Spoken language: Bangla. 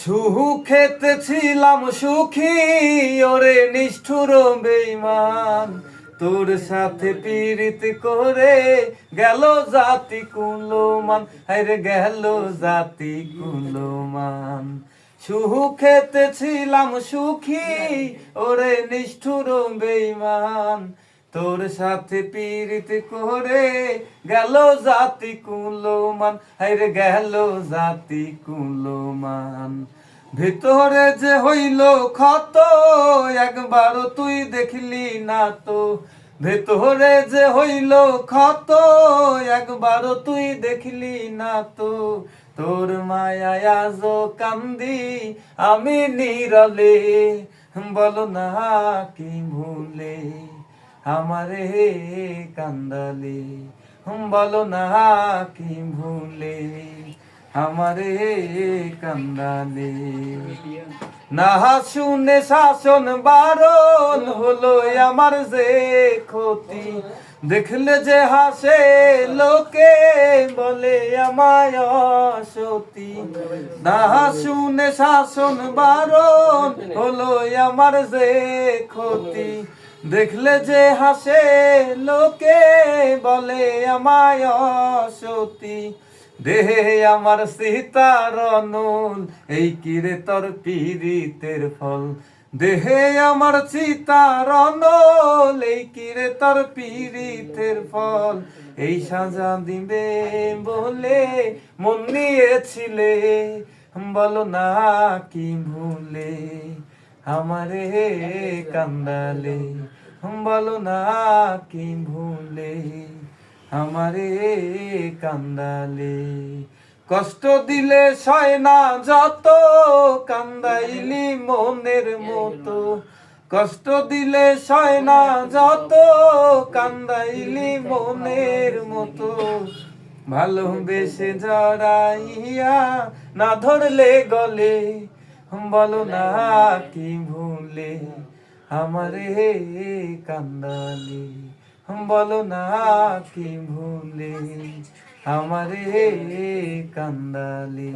সুখেতে ছিলাম সুখী ওরে নিষ্ঠুর বেঈমান, তোর সাথে পীড়িত করে গেল জাতি কুলমান, হায়রে গেল জাতি কুলমান। সুখেতে ছিলাম সুখী ওরে নিষ্ঠুর বেঈমান, তোর সাথে পীড়িত করে গেল জাতি কুলমান, হায়রে গেল জাতি কুলমান। ভিতরে যে হইল ক্ষত একবারও তুই দেখলি না তো, ভেতরে যে হইল ক্ষত একবারও তুই দেখলি না তো। তোর মায়ায় আজ কান্দি আমি নীরলে, বলো না কি ভুলে আমারে কান্দালে, বলো না কি ভুলে আমারে কান্দালে। না শুনে শাসন বারণ হলো আমার যে ক্ষতি, দেখলে যে হাসে লোকে বলে আমায় অসতী। না শুনে শাসন বারণ হলো আমার যে ক্ষতি, দেখলে যে হাসে লোকে বলে আমায় অসতী। দেহে আমার সীতার নূল এই কিরে তোর পীড়িতের ফল, দেহে আমার সীতার নূল এই কিরে তোর পীড়িতের ফল। এই সাজা দিবে বলে মন নিয়েছিলে, বলো না কি ভুলে আমারে কান্দালে, বলো না কি ভুলে আমারে কান্দালে। কষ্ট দিলে সয় না যত কান্দাইলি মনের মতো, কষ্ট দিলে সয় না যত কান্দাইলি মনের মতো। ভালোবেসে জড়াইয়া না ধরলে গলে, বলো না কি ভুলে আমারে কান্দালে, বলো না কি ভুলে আমারে কান্দালে।